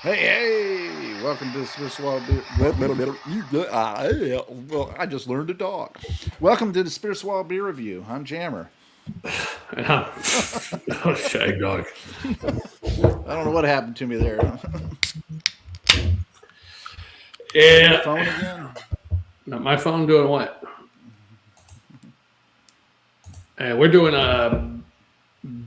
Hey, welcome to the Spiritual Swallow Beer. Well, I just learned to talk. Welcome to the Spiritual Swallow Beer Review. I'm Jammer. Yeah. Oh, Shagdog. I don't know what happened to me there. Your Yeah. phone again? My phone doing what? We're doing a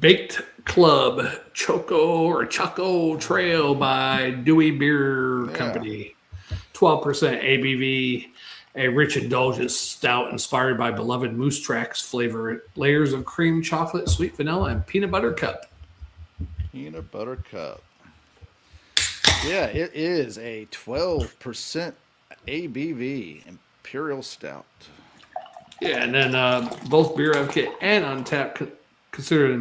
Baked Club Choco Trail by Dewey Beer Yeah. Company. 12% ABV, a rich, indulgent stout inspired by beloved Moose Tracks flavor, layers of cream, chocolate, sweet vanilla, and peanut butter cup. Peanut butter cup. Yeah, it is a 12% ABV Imperial Stout. Yeah, and then both Beer Advocate and Untapped considered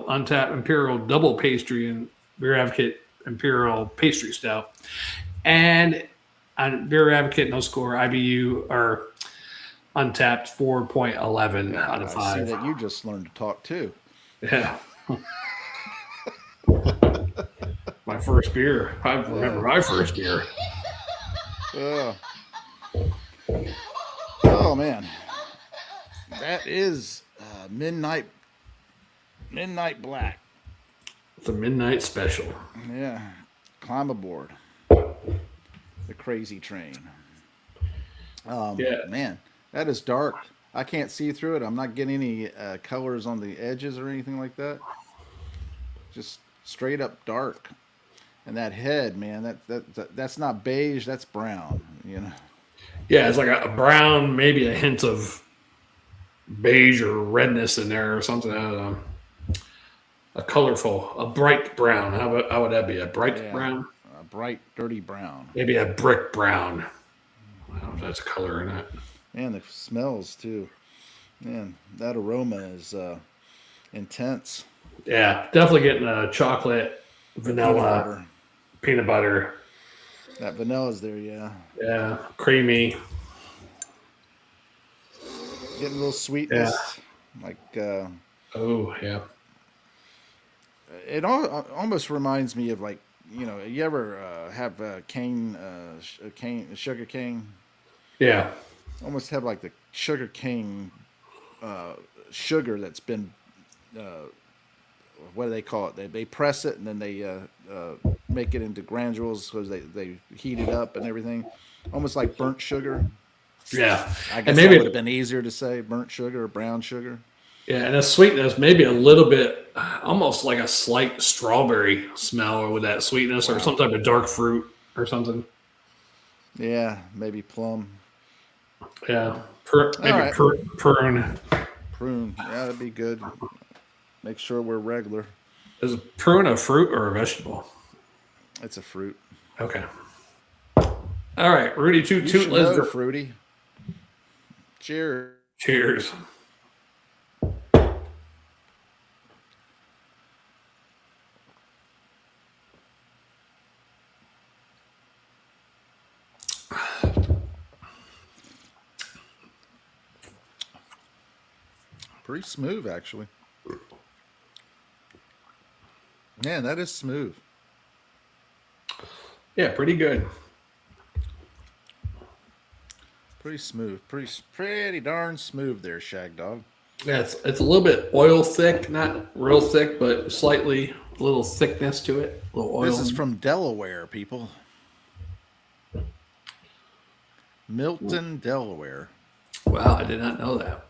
Untapped Imperial Double Pastry and Beer Advocate Imperial Pastry Stout. And on Beer Advocate No Score IBU are Untapped 4.11 out of I see 5. that you just learned to talk too. Yeah, my first beer. I remember my first beer. Uh, oh man, that is midnight black. It's a midnight special. Yeah, climb aboard the crazy train. Yeah, Man, that is dark. I can't see through it. I'm not getting any colors on the edges or anything like that. Just straight up dark. And that head, man, that's not beige. That's brown. You know. yeah, it's like a brown, maybe a hint of beige or redness in there or something. I don't know. A colorful, a bright brown. How would that be? A bright Yeah, brown? a bright, dirty brown. Maybe a brick brown. I don't know if that's a color or not. And the smells too. Man, that aroma is intense. Yeah, definitely getting a chocolate, Peanut vanilla, butter. peanut butter. That vanilla's there, yeah. Yeah, creamy. Getting a little Yeah. sweetness. Like Oh, yeah. it almost reminds me of like you ever have sugar cane? Yeah. Almost have like the sugar cane uh, sugar that's been uh, what do they call it? They press it and then they make it into granules because they heat it up and everything. Almost like burnt sugar. Yeah. I And guess that would have maybe, been easier to say burnt sugar or brown sugar. yeah, and the sweetness, maybe a little bit, almost like a slight strawberry smell with that sweetness or Wow. some type of dark fruit or something. Yeah, maybe plum. Yeah. Yeah. All Maybe right. prune. Prune. Yeah, that'd be good. Make sure we're regular. Is prune a fruit or a vegetable? It's a fruit. Okay. All right. Rudy Toot You Toot. should Let's know, go. Fruity. Cheers. Cheers. Pretty smooth, actually. Man, that is smooth. Yeah, pretty good. Pretty smooth. Pretty darn smooth there, Shagdog. Yeah, it's a little bit oil thick, not real thick, but slightly a little thickness to it. A little This oil. is from Delaware, people. Milton, Delaware. Wow, I did not know that.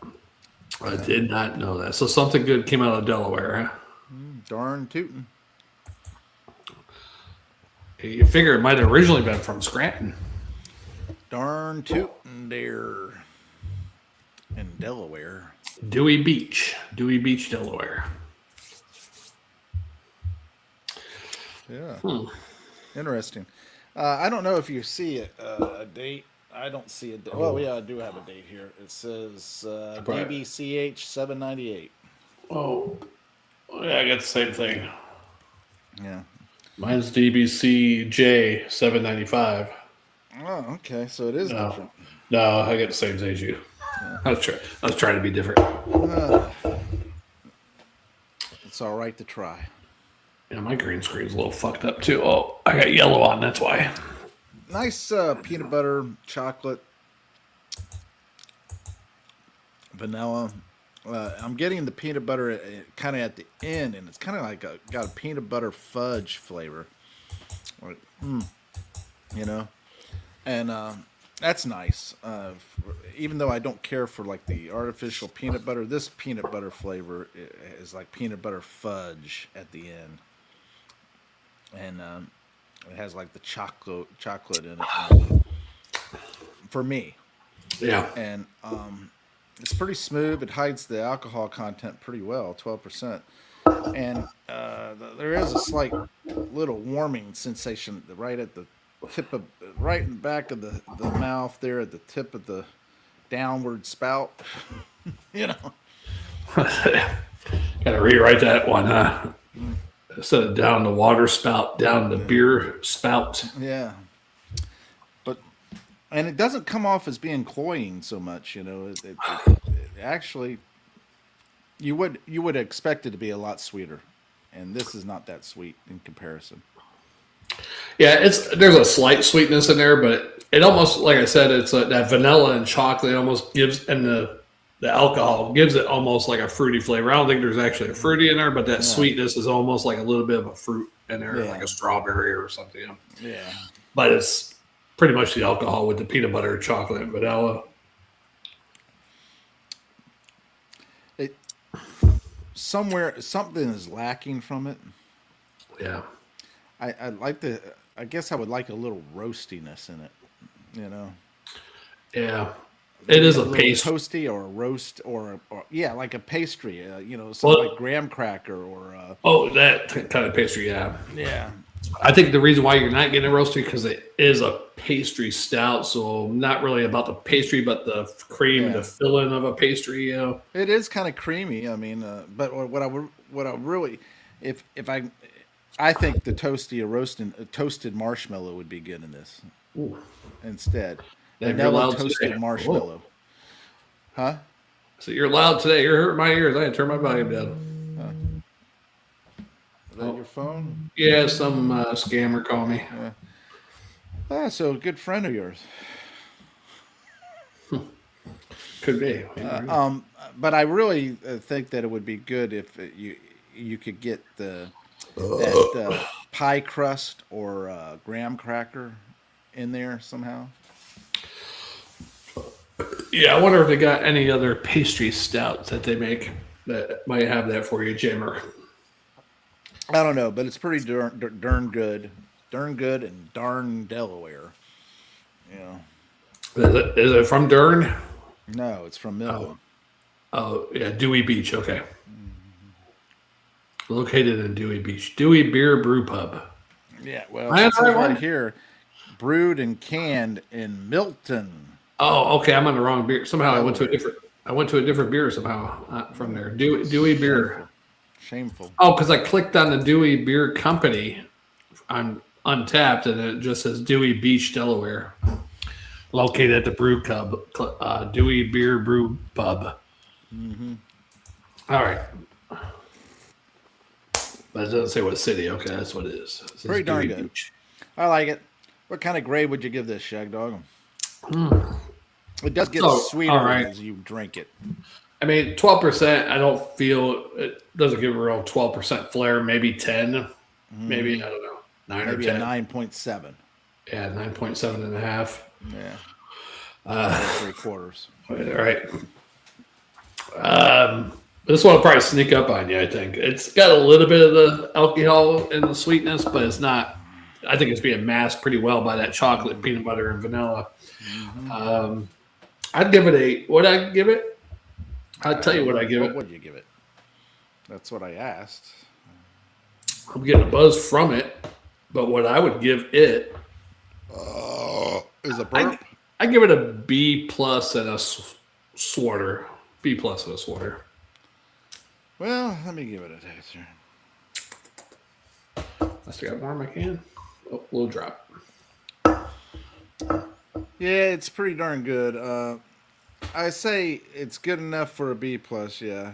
I did not know that. So something good came out of Delaware. Huh? Darn tootin'. You figure it might have originally been from Scranton. Darn tootin' there in Delaware. Dewey Beach, Delaware. Yeah. Hmm. Interesting. I don't know if you see it, a date. I don't see a date. Well, yeah, I do have a date here. It says Right. DBCH 798. Oh, yeah, I got the same thing. Yeah. Mine's DBCJ 795. Oh, okay. So it is No, different. no, I got the same as you. Yeah. I was trying to be different. Uh, it's all right to try. Yeah, my green screen's a little fucked up too. Oh, I got yellow on. That's why. Nice peanut butter, chocolate, vanilla. I'm getting the peanut butter kind of at the end, and it's kind of like got a peanut butter fudge flavor, like, you know, and that's nice. Even though I don't care for like the artificial peanut butter, this peanut butter flavor is like peanut butter fudge at the end, and it has like the chocolate in it for me, Yeah. and it's pretty smooth. It hides the alcohol content pretty well, 12%. And there is a slight little warming sensation right at the tip of, right in the back of the mouth there at the tip of the downward spout. you know. Gotta rewrite that one, huh? Instead of down the water spout, down the beer spout. Yeah. But and it doesn't come off as being cloying so much, you know. It actually you would expect it to be a lot sweeter, and this is not that sweet in comparison. Yeah, there's a slight sweetness in there, but it almost, like I said, it's that vanilla and chocolate almost gives, and the alcohol gives it almost like a fruity flavor. I don't think there's actually a fruity in there, but that sweetness is almost like a little bit of a fruit in there, like a strawberry or something. Yeah. But it's pretty much the alcohol with the peanut butter, chocolate, and vanilla. It somewhere something is lacking from it. Yeah. I like the. I guess I would like a little roastiness in it. You know. Yeah. It Maybe is a little paste. toasty or a roast or yeah, like a pastry. You know, something like graham cracker or. That kind of pastry, yeah. Yeah. I think the reason why you're not getting a roasty because it is a pastry stout, so not really about the pastry, but the cream, the filling of a pastry. You know, it is kind of creamy. I mean, but what I really, if I think the toasted marshmallow would be good in this. ooh, Instead. you're Vanilla loud toasted today. marshmallow. Huh? So you're loud today. You're hurting my ears. I had to turn my volume down. Is that your phone? Yeah, some scammer called me. So a good friend of yours. Could be. But I really think that it would be good if you could get that pie crust or graham cracker in there somehow. Yeah, I wonder if they got any other pastry stouts that they make that might have that for you, Jammer. I don't know, but it's pretty darn good, and darn Delaware. You know. Is it from Dern? No, it's from Midland. Oh, yeah, Dewey Beach. Okay. Located in Dewey Beach. Dewey Beer Brew Pub. Yeah, well, it says right here, brewed and canned in Milton. Oh, okay. I'm on the wrong beer. Somehow I went to a different beer somehow from there. Dewey Beer. Shameful. Oh, because I clicked on the Dewey Beer Company on Untapped, and it just says Dewey Beach, Delaware. Located at the Brew Pub, Dewey Beer Brew Pub. Mm-hmm. All right. But it doesn't say what city. Okay, that's what it is. It pretty darn Dewey good. Beach. I like it. What kind of grade would you give this, Shagdog? It does get sweeter as you drink it. I mean, 12%, I don't feel, it doesn't give a real 12% flair, maybe 10, maybe, I don't know, 9 maybe or 10. A 9.7. Yeah, 9.7 and a half. Yeah. 3/4. All right. This one will probably sneak up on you, I think. It's got a little bit of the alcohol and the sweetness, but it's not, I think it's being masked pretty well by that chocolate, peanut butter, and vanilla. I'd give it would I give it? I'll tell you what I give it. What would you give it? That's what I asked. I'm getting a buzz from it, but what I would give it is a burp. I give it a B plus and a swarter. B plus and a swarter. Well, let me give it a taste here. I still got more in my can. Oh, little drop. Yeah, it's pretty darn good. I say it's good enough for a B plus. Yeah,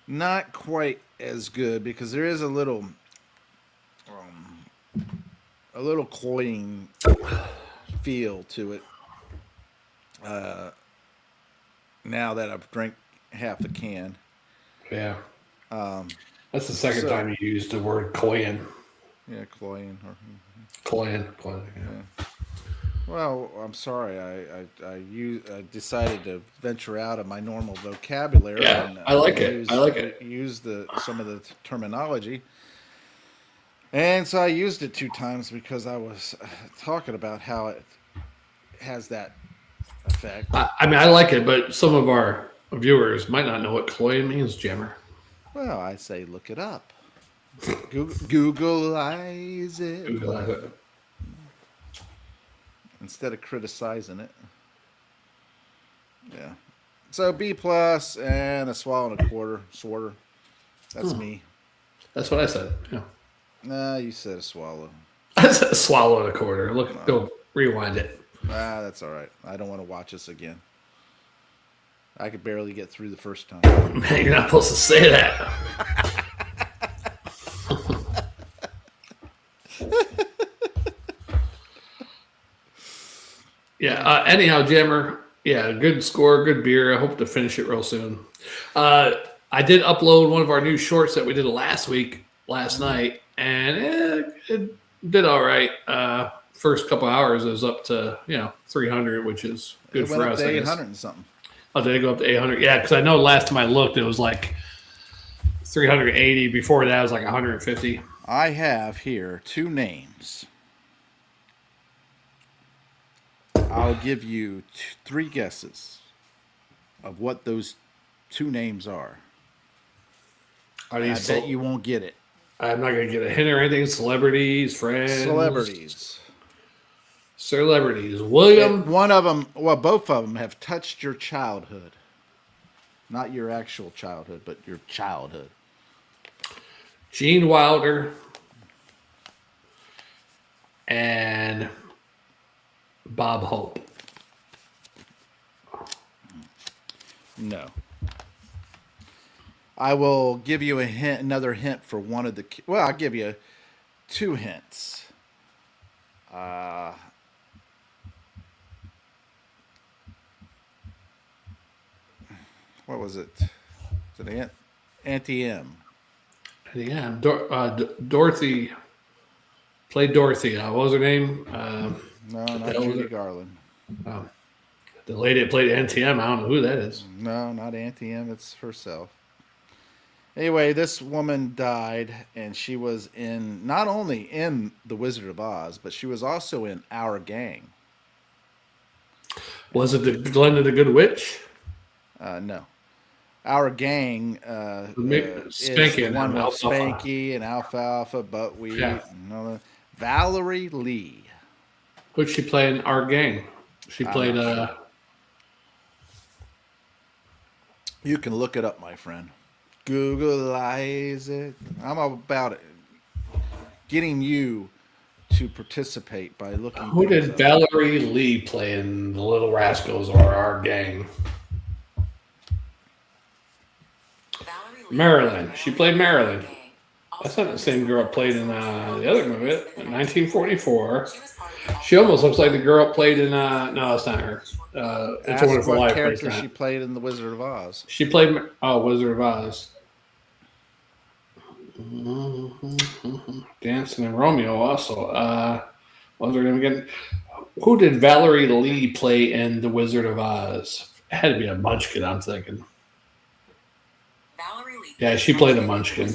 not quite as good because there is a little a little cloying feel to it. Now that I've drank half the can. Yeah. That's the second So time you used the word clan. yeah, cloying. Clan. Yeah. Well, I'm sorry. I decided to venture out of my normal vocabulary Yeah, and I like it. I like it. use some of the terminology. And so I used it 2 times because I was talking about how it has that effect. I mean, I like it, but some of our viewers might not know what cloying means, Jammer. Well, I say look it up. Googleize it Google it. instead of criticizing it. Yeah. So B plus and a swallow and a quarter, sorter. That's me. That's what I said. Yeah. Nah, you said a swallow. I said swallow and a quarter. Look, go rewind it. Ah, that's all right. I don't want to watch this again. I could barely get through the first time. Man, you're not supposed to say that. Yeah. Anyhow, Jammer. Yeah, good score, good beer. I hope to finish it real soon. I did upload one of our new shorts that we did last night, and it did all right. First couple hours, it was up to 300, which is good for us. It went up to 800 and something. Oh, did it go up to 800? Yeah, because I know last time I looked, it was like 380. Before that, it was like 150. I have here 2 names. I'll give you 3 guesses of what those 2 names are. I bet you won't get it. I'm not going to get a hint or anything. Celebrities, friends. Celebrities. William. One of them, well, both of them have touched your childhood. Not your actual childhood, but your childhood. Gene Wilder. And Bob Hope. No. I will give you another hint for one of the. Well, I'll give you 2 hints. What was it? Was it Auntie M? Yeah, Dorothy played Dorothy. What was her name? No, not Judy Garland. The lady that played NTM. I don't know who that is. No, not Auntie M. It's herself. Anyway, this woman died, and she was not only in The Wizard of Oz, but she was also in Our Gang. Was it the Glenda the Good Witch? No. Our Gang Spanky is the one with Alfalfa. Spanky and Alfalfa, Buckwheat. Yeah. Valerie Lee. Who'd she play in Our Gang? She played... You can look it up, my friend. Googleize it. I'm all about it. Getting you to participate by looking. Who did Valerie Lee play in The Little Rascals or Our Gang? Marilyn. She played Marilyn. That's not the same girl played in the other movie, in 1944. She almost looks like the girl played in. No, that's not her. It's a Wonderful Life. What character she played in The Wizard of Oz? She played Wizard of Oz. Dancing in Romeo also. What was her name again? Who did Valerie Lee play in The Wizard of Oz? It had to be a Munchkin, I'm thinking. Valerie Lee. Yeah, she played a Munchkin.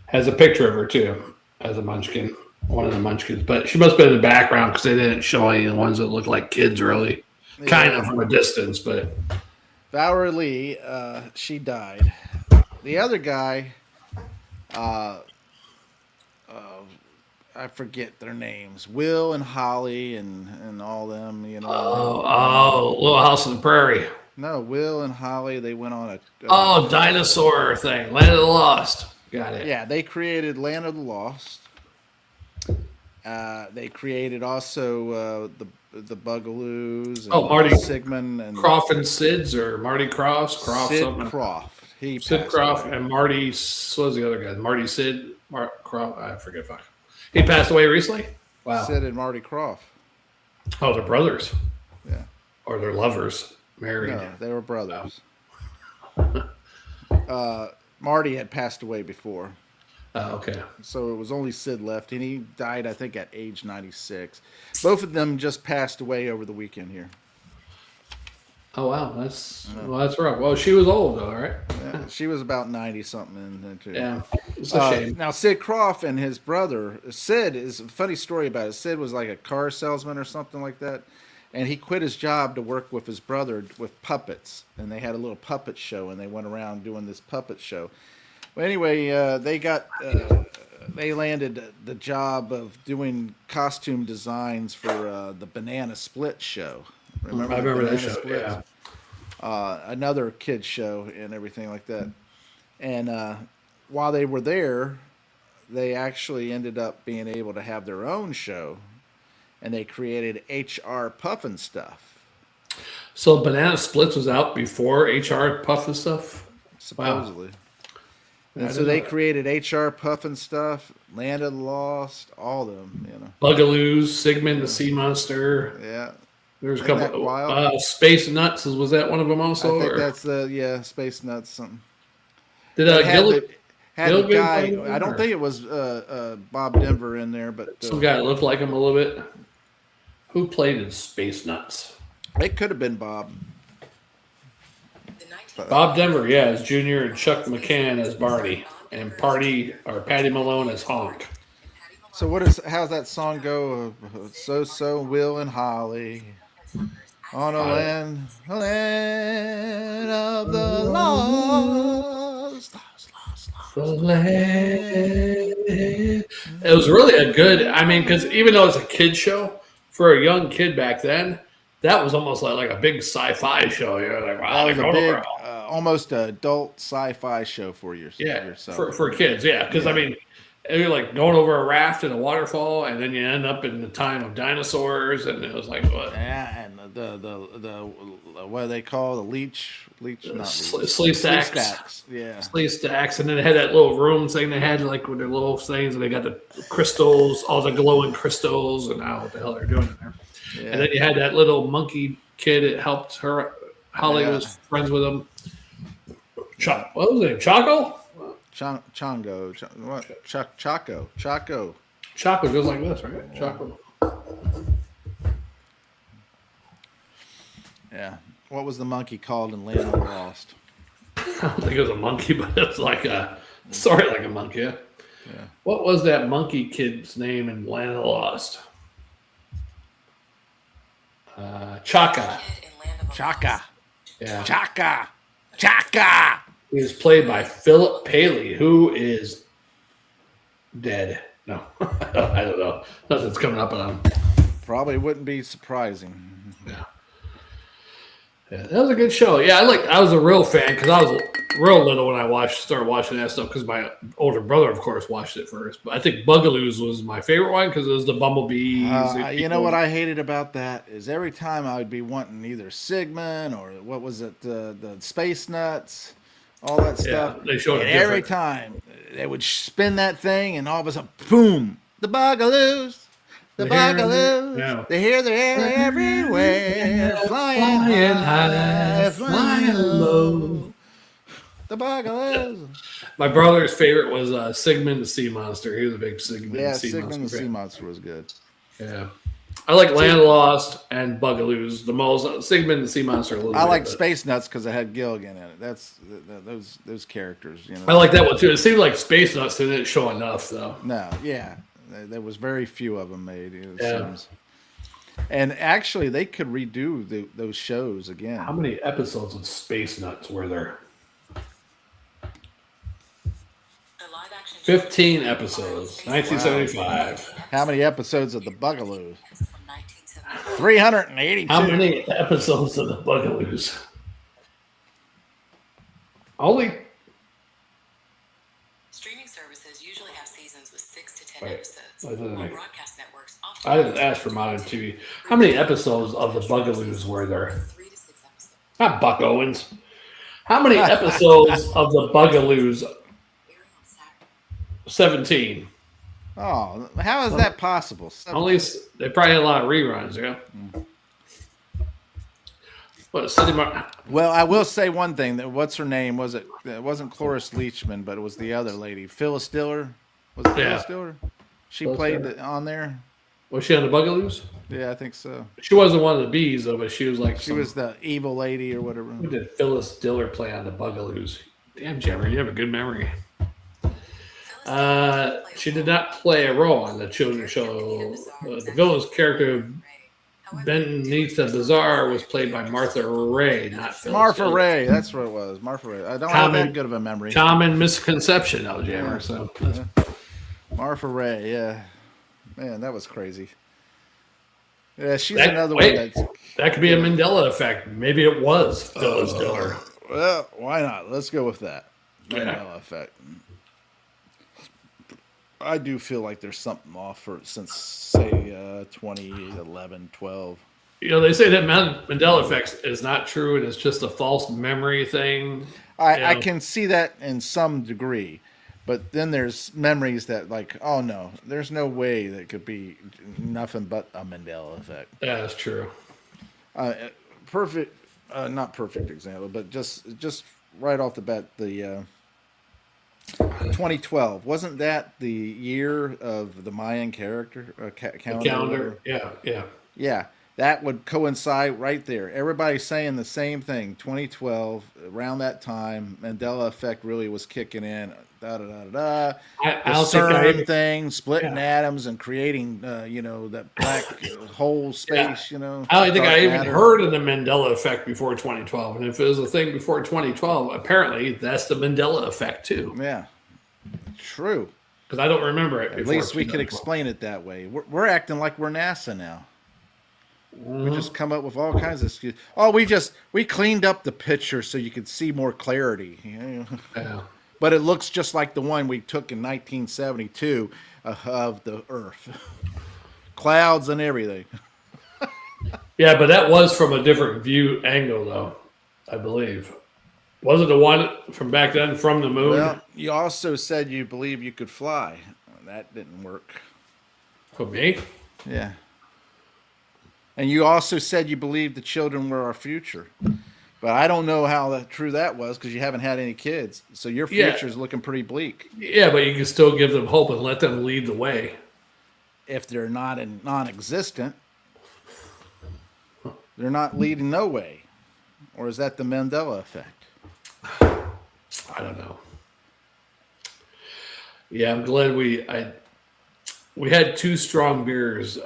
Has a picture of her too as a Munchkin, one of the Munchkins. But she must have been in the background because they didn't show any of the ones that look like kids, really. Yeah. Kind of from a distance, but Valerie Lee, she died. The other guy, I forget their names. Will and Holly and all them, you know. Oh, Little House on the Prairie. No, Will and Holly, they went on a dinosaur thing, Land of the Lost. Got it. Yeah, they created Land of the Lost. They created also the Bugaloos. And Marty Sigmund and Croft and Sid's or Marty Croft. Sid Croft. Sid Croft and Marty. What was the other guy? Marty Sid. Croft. I forget. He passed away recently? Wow. Sid and Marty Croft. Oh, they're brothers. Yeah. Or they're lovers. Married. No, they were brothers. Marty had passed away before. Oh, okay. So it was only Sid left, and he died, I think, at age 96. Both of them just passed away over the weekend here. Oh, wow. That's rough. Well, she was old, though, right? Yeah, she was about 90 something. Yeah. It's a shame. Now, Sid Croft and his brother, Sid, is a funny story about it. Sid was like a car salesman or something like that. And he quit his job to work with his brother with puppets. And they had a little puppet show, and they went around doing this puppet show. Well, anyway, they landed the job of doing costume designs for the Banana Split show. I remember that show. Split? Yeah. Another kid show and everything like that. And while they were there, they actually ended up being able to have their own show, and they created HR Puffin Stuff. So Banana Splits was out before HR Puffin Stuff? Supposedly. Wow. And so they created HR Puffin Stuff, Land of the Lost, all of them, you know. Bugaloos, Sigmund the Sea Monster. Yeah. There's a Isn't couple. that wild? Space Nuts, was that one of them also? I think that's Space Nuts something. Did had a guy, I don't think it was Bob Denver in there, but some guy that looked like him a little bit. Who played in Space Nuts? It could have been Bob. Bob Denver, yeah, as Junior, and Chuck McCann as Barney, and Patty Malone as Honk. So how's that song go? So Will and Holly on a land of the lost. The land. It was really a good. I mean, because even though it's a kid show for a young kid back then, that was almost like a big sci-fi show. You're like, wow, that was a big, almost adult sci-fi show for yourself. For kids, yeah. Because I mean, you're like going over a raft in a waterfall, and then you end up in the time of dinosaurs, and it was like what? Yeah, and the what do they call the leech? Slee stacks. Yeah, slee stacks, and then they had that little room thing they had like with their little things, and they got the crystals, all the glowing crystals, and now what the hell they're doing in there. Yeah. And then you had that little monkey kid that helped her. Holly was friends with him. What was his name? Choco? Chongo. Choco. Choco goes like this, right? Choco. Yeah. What was the monkey called in Land of the Lost? I don't think it was a monkey, but it's like a monkey. Yeah. What was that monkey kid's name in Land of the Lost? Chaka. Yeah. Chaka. He was played by Philip Paley, who is dead. No, I don't know. Nothing's coming up on him. Probably wouldn't be surprising. Yeah, that was a good show. Yeah, I was a real fan because I was real little when I started watching that stuff because my older brother, of course, watched it first. But I think Bugaloos was my favorite one because it was the bumblebees. You know what I hated about that is every time I would be wanting either Sigmund or what was it, the Space Nuts, all that stuff. They showed it every time they would spin that thing, and all of a sudden, boom, the Bugaloos. The Bugaloos, they're everywhere, flying high, flying low. The Bugaloos. My brother's favorite was Sigmund the Sea Monster. He was a big Sigmund the Sea Monster. Yeah, Sigmund the Sea Monster was good. Yeah. I like Land Lost and Bugaloos the most. Sigmund the Sea Monster a little bit. I like Space Nuts because it had Gilligan in it. That's those characters. You know. I like that one too. It seemed like Space Nuts didn't show enough though. No, yeah. There was very few of them made. Seems. And actually, they could redo those shows again. How many episodes of Space Nuts were there? 15 episodes, 1975. Wow. How many episodes of the Bugaloos? 382. How many episodes of the Bugaloos? Only. Streaming services usually have seasons with 6 to 10 episodes. Broadcast networks often I didn't ask for modern TV. How many episodes of the Bugaloos were there? 3 to 6 episodes. Not Buck Owens. How many episodes of the Bugaloos? 17. Oh, how is that possible? Only they probably had a lot of reruns. Yeah. What City Mark? Well, I will say one thing. That what's her name? Was it? It wasn't Cloris Leachman, but it was the other lady, Phyllis Diller. Was it Yeah. Phyllis Diller? She Phyllis played Diller. on there. Was she on the Bugaloos? Yeah, I think so. She wasn't one of the bees though, but she was like She was the evil lady or whatever. Who did Phyllis Diller play on the Bugaloos? Damn, Jammer, you have a good memory. She did not play a role on the children's show. The villain's character, Benita Bizarre, was played by Martha Ray, not Phyllis Martha Diller. Ray, that's what it was. Martha Ray. I don't have that good of a memory. Common misconception, though, Jammer. So Martha Ray, yeah. Man, that was crazy. Yeah, she's another one that could be a Mandela effect. Maybe it was Phyllis Diller. Well, why not? Let's go with that. Mandela effect. I do feel like there's something off for since say 2011, 12. You know, they say that Mandela effect is not true and it's just a false memory thing. I can see that in some degree, but then there's memories that like, oh no, there's no way that could be nothing but a Mandela effect. Yeah, that's true. Perfect, not perfect example, but just right off the bat, the 2012 wasn't that the year of the Mayan calendar? Yeah. That would coincide right there. Everybody's saying the same thing. 2012, around that time, Mandela effect really was kicking in. The CERN thing, splitting atoms and creating, that black whole space. I don't think I even heard of the Mandela effect before 2012. And if it was a thing before 2012, apparently that's the Mandela effect too. Yeah, true. Because I don't remember it. At least we could explain it that way. We're acting like we're NASA now. We just come up with all kinds of excuses. Oh, we cleaned up the picture so you could see more clarity. Yeah. But it looks just like the one we took in 1972 of the Earth. Clouds and everything. Yeah, but that was from a different view angle, though, I believe. Was it the one from back then from the moon? Well, you also said you believe you could fly. That didn't work. For me? Yeah. And you also said you believed the children were our future. But I don't know how true that was because you haven't had any kids. So your future is looking pretty bleak. Yeah, but you can still give them hope and let them lead the way. If they're not non-existent, they're not leading no way. Or is that the Mandela effect? I don't know. Yeah, I'm glad we had two strong beers,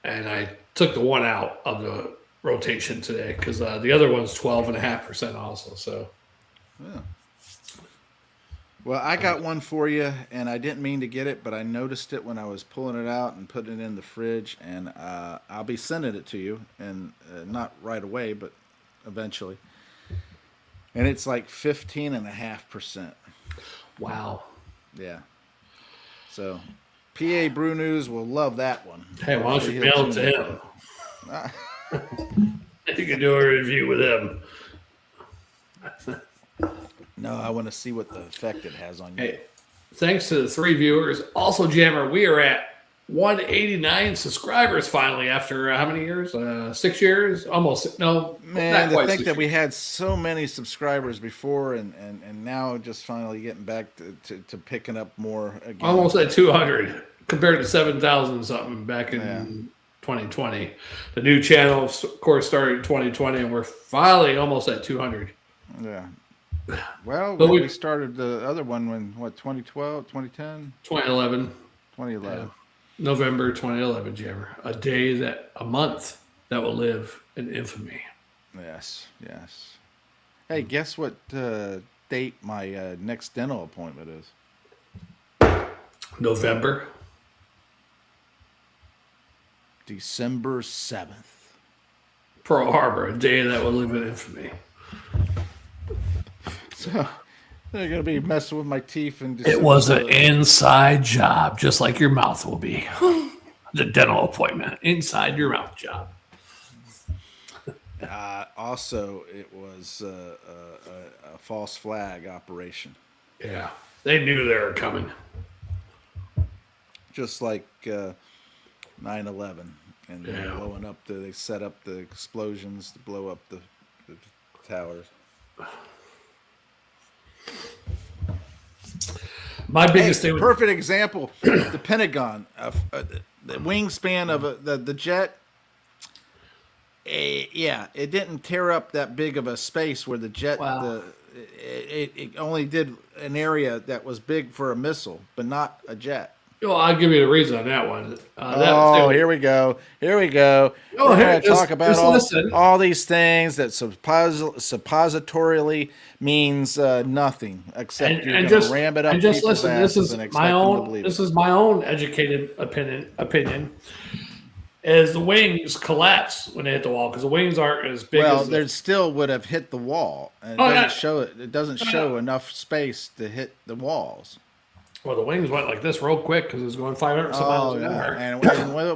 and I took the one out of the rotation today because the other one's 12.5% also. So, yeah. Well, I got one for you, and I didn't mean to get it, but I noticed it when I was pulling it out and putting it in the fridge, and I'll be sending it to you, and not right away, but eventually. And it's like 15.5%. Wow. Yeah. So, PA Brew News will love that one. Hey, why don't you mail it to him? You can do a review with him. No, I want to see what the effect it has on you. Hey, thanks to the 3 viewers. Also, Jammer, we are at 189 subscribers finally after how many years? 6 years? Almost. No, man, to think that we had so many subscribers before and now just finally getting back to picking up more again. Almost at 200 compared to 7,000 something back in 2020. The new channel, of course, started in 2020, and we're finally almost at 200. Yeah. Well, we started the other one when, 2012, 2010? 2011. 2011. Yeah. November 2011, Jammer. A month that will live in infamy. Yes. Hey, guess what date my next dental appointment is? November. December 7th. Pearl Harbor, a day that will live in infamy. So they're going to be messing with my teeth. It was an inside job, just like your mouth will be. The dental appointment, inside your mouth job. Also, it was a false flag operation. Yeah, they knew they were coming. just like 9/11, and they're blowing up. They set up the explosions to blow up the towers. My biggest thing. Perfect example: the Pentagon, the wingspan of the jet. It didn't tear up that big of a space where the jet. Wow. It only did an area that was big for a missile, but not a jet. Well, I'll give you the reason on that one. Here we go. We're going to talk about all these things that suppositorily means nothing, except you're going to ram it up people's asses this is and expect my them to own. believe This it. is my own educated opinion. Is the wings collapse when they hit the wall because the wings aren't as big. Well, as they still would have hit the wall, and it doesn't show it. It doesn't show enough space to hit the walls. Well, the wings went like this real quick because it was going 500 miles an hour. And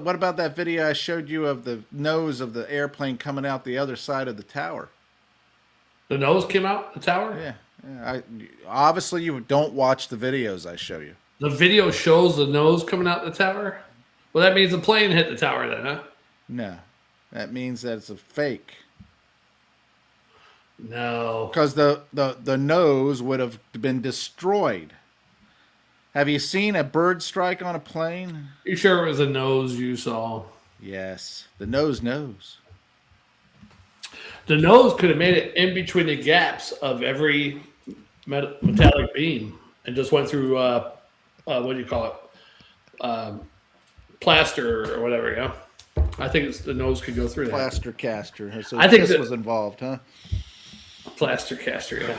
what about that video I showed you of the nose of the airplane coming out the other side of the tower? The nose came out the tower? Yeah. Obviously, you don't watch the videos I show you. The video shows the nose coming out the tower? Well, that means the plane hit the tower then, huh? No. That means that it's a fake. No. Because the nose would have been destroyed. Have you seen a bird strike on a plane? You sure it was a nose you saw? Yes. The nose knows. The nose could have made it in between the gaps of every metallic beam and just went through, what do you call it? Plaster or whatever, yeah. I think the nose could go through that. Plaster caster. So I think this was involved, huh? Plaster caster, yeah.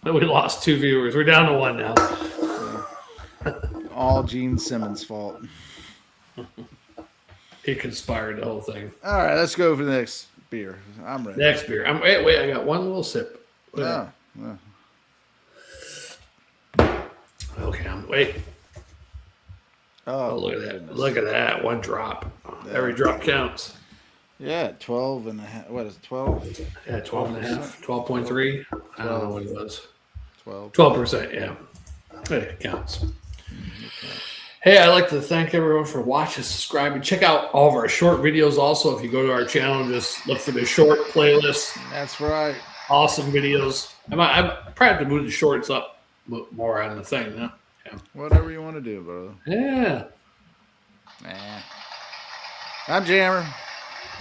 But we lost 2 viewers. We're down to 1 now. All Gene Simmons' fault. He conspired the whole thing. All right, let's go for the next beer. I'm ready. Next beer. Wait, I got one little sip. No. Okay, wait. Oh, Look at that. goodness. Look at that. 1 drop. Every drop counts. Yeah, 12 and a half. What is it, 12? Yeah, 12 and a half. 12.3. I don't know what it was. 12. 12%, yeah. It counts. Hey, I'd like to thank everyone for watching, subscribing. Check out all of our short videos also. If you go to our channel, just look for the short playlist. That's right. Awesome videos. I probably have to move the shorts up more on the thing, huh? Yeah. Whatever you want to do, brother. Yeah. Nah. I'm Jammer.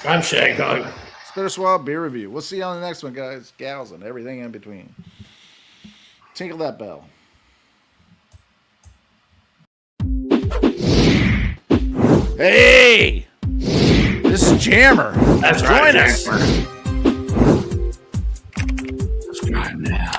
I'm Shagdog. Spitter Swab Beer Review. We'll see you on the next one, guys. Gals and everything in between. Tinkle that bell. Hey! This is Jammer. That's Join right, us. Jammer. Subscribe now.